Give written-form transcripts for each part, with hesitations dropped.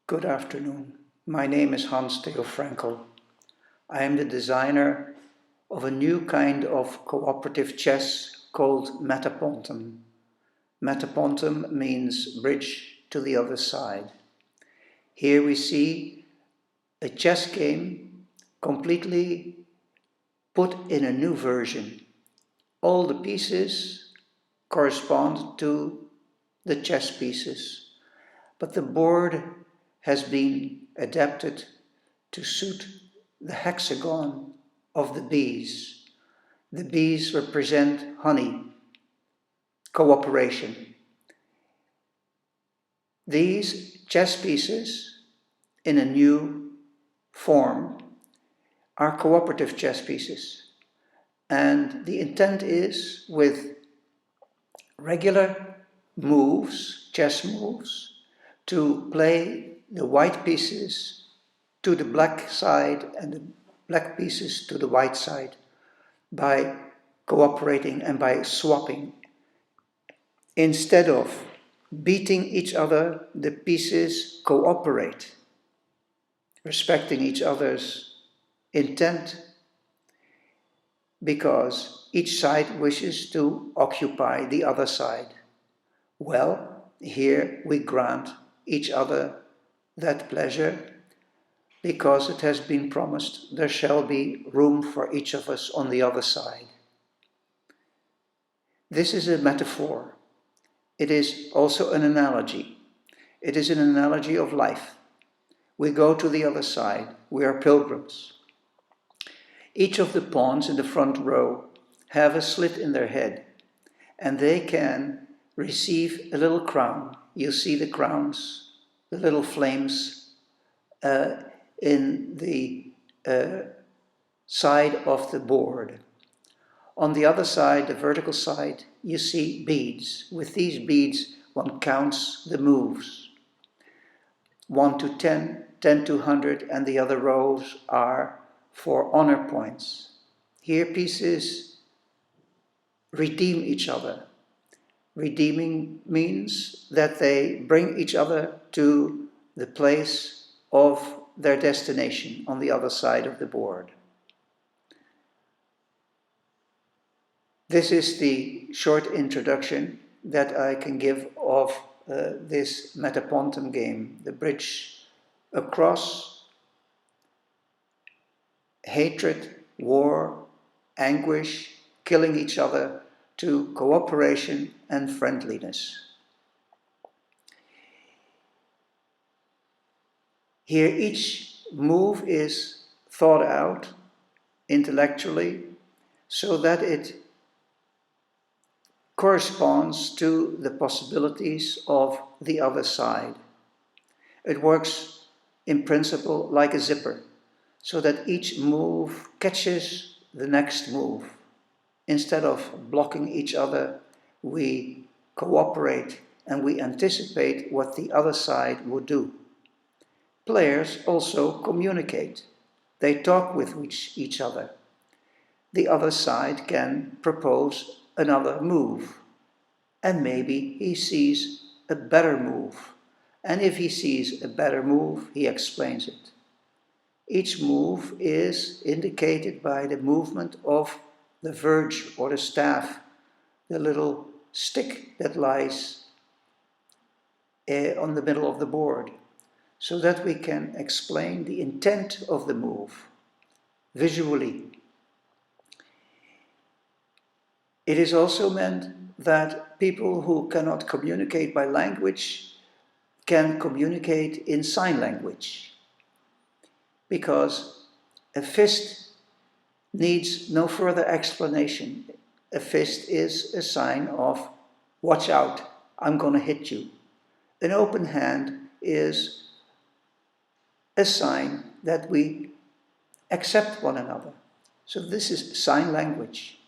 Good afternoon. My name is Hans Theo Frankel. I am the designer of a new kind of cooperative chess called Metapontum. Metapontum means bridge to the other side. Here we see a chess game completely put in a new version. All the pieces correspond to the chess pieces, but the board has been adapted to suit the hexagon of the bees. The bees represent honey, cooperation. These chess pieces, in a new form, are cooperative chess pieces. And the intent is, with regular moves, chess moves, to play the white pieces to the black side and the black pieces to the white side by cooperating and by swapping. Instead of beating each other, the pieces cooperate, respecting each other's intent, because each side wishes to occupy the other side. Well, here we grant each other that pleasure, because it has been promised there shall be room for each of us on the other side. This is a metaphor. It is also an analogy. It is an analogy of life. We go to the other side. We are pilgrims. Each of the pawns in the front row have a slit in their head, and they can receive a little crown. You see the crowns, the little flames in the side of the board. On the other side, the vertical side, you see beads. With these beads, one counts the moves. 1 to 10, 10 to 100, and the other rows are for honor points. Here pieces redeem each other. Redeeming means that they bring each other to the place of their destination on the other side of the board. This is the short introduction that I can give of this Metapontum game, the bridge across hatred, war, anguish, killing each other, to cooperation and friendliness. Here each move is thought out intellectually so that it corresponds to the possibilities of the other side. It works in principle like a zipper, so that each move catches the next move. Instead of blocking each other, we cooperate and we anticipate what the other side would do. Players also communicate. They talk with each other. The other side can propose another move, and maybe he sees a better move. And if he sees a better move, he explains it. Each move is indicated by the movement of the verge or the staff, the little stick that lies on the middle of the board, so that we can explain the intent of the move visually. It is also meant that people who cannot communicate by language can communicate in sign language, because a fist needs no further explanation. A fist is a sign of, watch out, I'm going to hit you. An open hand is a sign that we accept one another. So this is sign language.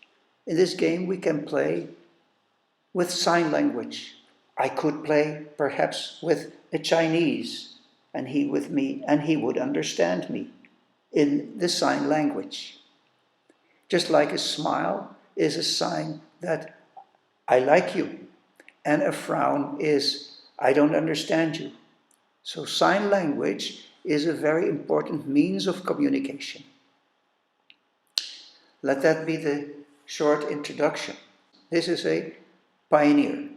In this game we can play with sign language. I could play perhaps with a Chinese, and he with me, and he would understand me in the sign language. Just like a smile is a sign that I like you, and a frown is I don't understand you. So sign language is a very important means of communication. Let that be the short introduction. This is a pioneer,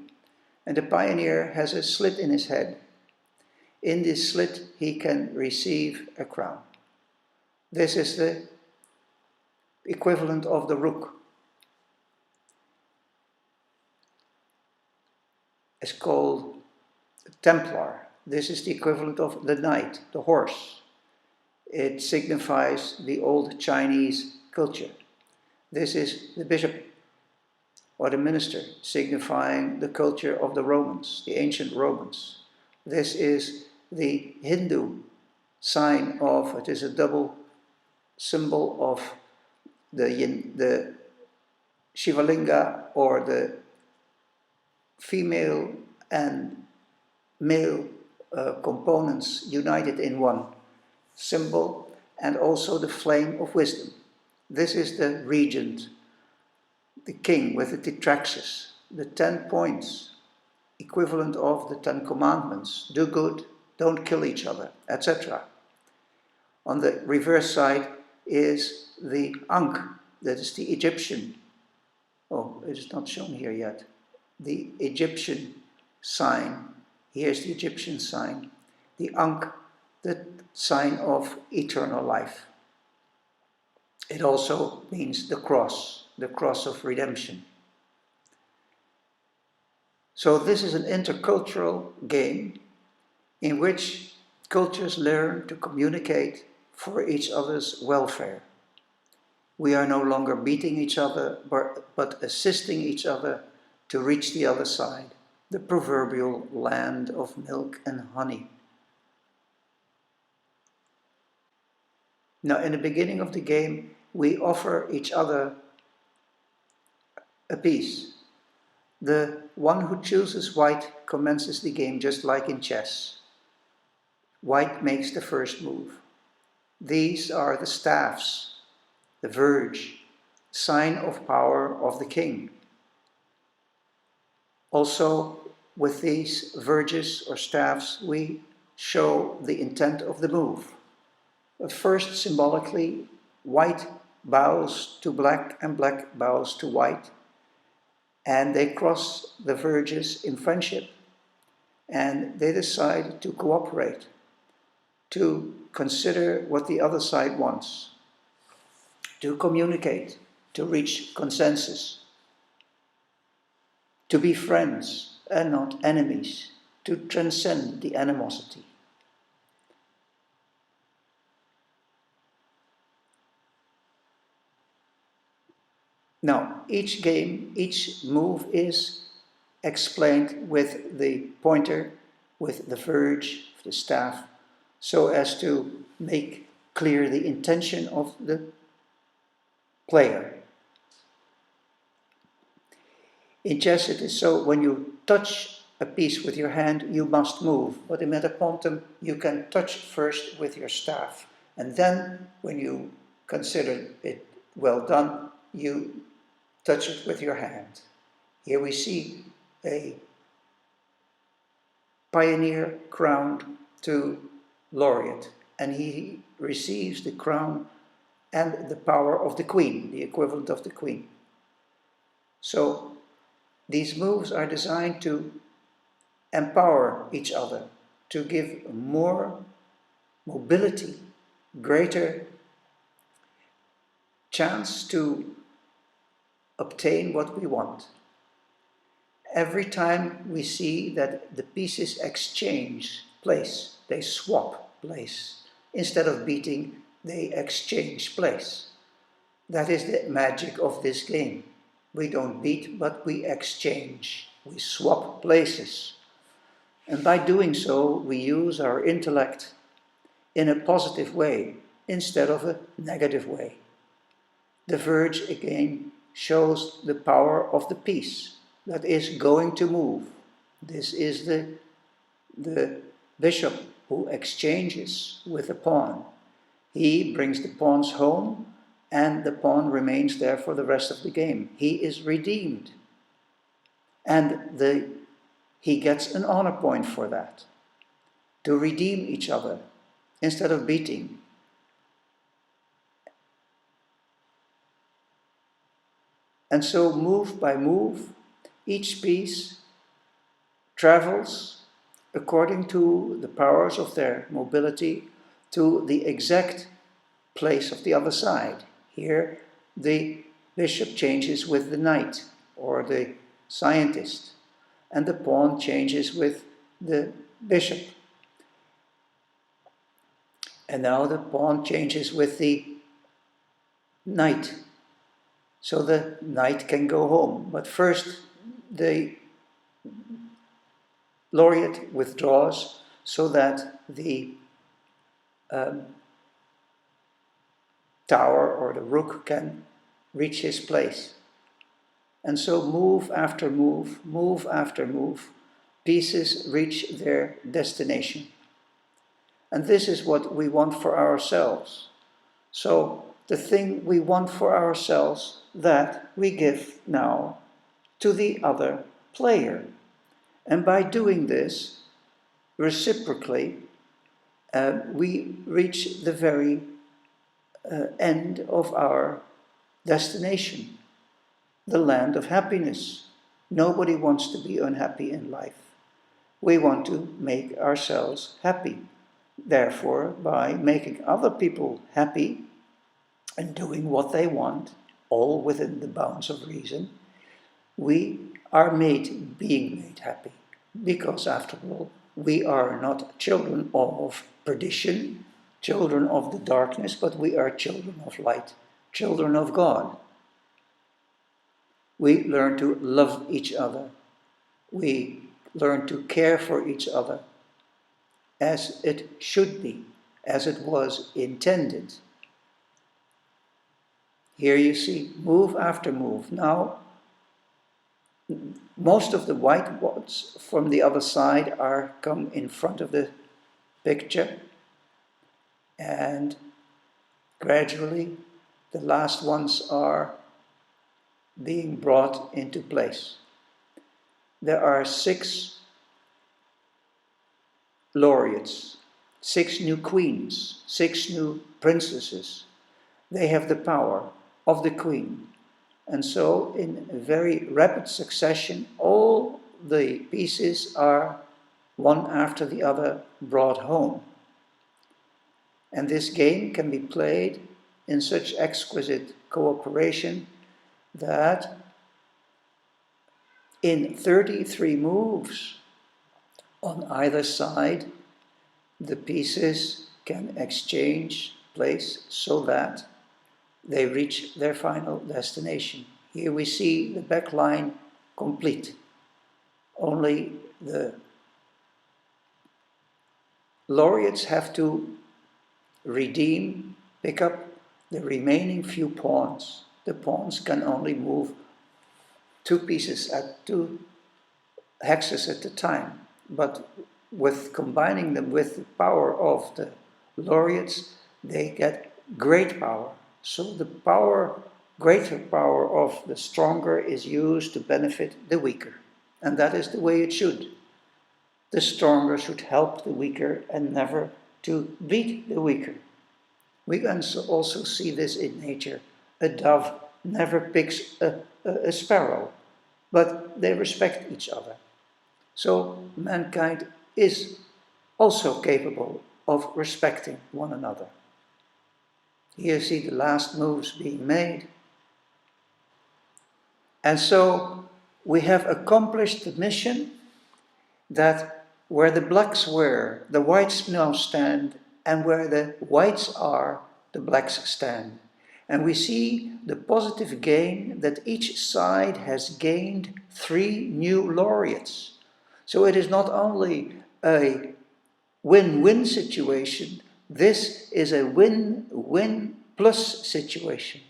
and the pioneer has a slit in his head. In this slit he can receive a crown. This is the equivalent of the rook. It's called Templar. This is the equivalent of the knight, the horse. It signifies the old Chinese culture. This is the bishop or the minister, signifying the culture of the Romans, the ancient Romans. This is the Hindu sign of, it is a double symbol of the Shivalinga, or the female and male components united in one symbol, and also the flame of wisdom. This is the regent, the king with the tetraxis, the 10 points, equivalent of the 10 commandments: do good, don't kill each other, etc. On the reverse side is the Ankh, that is the Egyptian. Oh, it is not shown here yet. The Egyptian sign, here's the Egyptian sign. The Ankh, the sign of eternal life. It also means the cross of redemption. So this is an intercultural game in which cultures learn to communicate for each other's welfare. We are no longer beating each other, but assisting each other to reach the other side, the proverbial land of milk and honey. Now, in the beginning of the game, we offer each other a piece. The one who chooses white commences the game just like in chess. White makes the first move. These are the staffs, the verge, sign of power of the king. Also, with these verges or staffs, we show the intent of the move. But first, symbolically, white bows to black and black bows to white, and they cross the verges in friendship, and they decide to cooperate, to consider what the other side wants, to communicate, to reach consensus, to be friends and not enemies, to transcend the animosity. Now, each game, each move is explained with the pointer, with the verge, the staff, so as to make clear the intention of the player. In chess it is so, when you touch a piece with your hand, you must move. But in Metapontum, you can touch first with your staff. And then, when you consider it well done, you touch it with your hand. Here we see a pioneer crowned to laureate, and he receives the crown and the power of the queen, the equivalent of the queen. So these moves are designed to empower each other, to give more mobility, greater chance to obtain what we want. Every time we see that the pieces exchange place, they swap place. Instead of beating, they exchange place. That is the magic of this game. We don't beat, but we exchange. We swap places. And by doing so, we use our intellect in a positive way instead of a negative way. The verge again shows the power of the piece that is going to move. This is the bishop who exchanges with the pawn. He brings the pawns home, and the pawn remains there for the rest of the game. He is redeemed. And he gets an honor point for that. to redeem each other instead of beating. And so move by move, each piece travels according to the powers of their mobility to the exact place of the other side. Here, the bishop changes with the knight or the scientist, and the pawn changes with the bishop. And now the pawn changes with the knight. So the knight can go home. But first, the laureate withdraws so that the tower or the rook can reach his place. And so move after move, pieces reach their destination. And this is what we want for ourselves. So the thing we want for ourselves, that we give now to the other player. And by doing this, reciprocally, we reach the very end of our destination, the land of happiness. Nobody wants to be unhappy in life. We want to make ourselves happy. Therefore, by making other people happy and doing what they want, all within the bounds of reason, we are being made happy. Because after all, we are not children of perdition, children of the darkness, but we are children of light, children of God. We learn to love each other. We learn to care for each other as it should be, as it was intended. Here you see move after move. Now, most of the white ones from the other side are come in front of the picture, and gradually the last ones are being brought into place. There are 6 laureates, 6 new queens, 6 new princesses. They have the power of the queen. And so in a very rapid succession, all the pieces are one after the other brought home. And this game can be played in such exquisite cooperation that in 33 moves on either side, the pieces can exchange place so that they reach their final destination. Here we see the back line complete. Only the laureates have to pick up the remaining few pawns. The pawns can only move 2 hexes at a time, but with combining them with the power of the laureates, they get great power. So the greater power of the stronger is used to benefit the weaker. And that is the way it should. The stronger should help the weaker and never to beat the weaker. We can also see this in nature. A dove never picks a sparrow, but they respect each other. So mankind is also capable of respecting one another. Here you see the last moves being made. And so we have accomplished the mission that where the blacks were, the whites now stand, and where the whites are, the blacks stand. And we see the positive gain that each side has gained 3 new laureates. So it is not only a win-win situation, this is a win-win plus situation.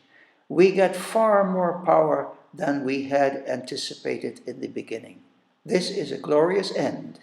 We get far more power than we had anticipated in the beginning. This is a glorious end.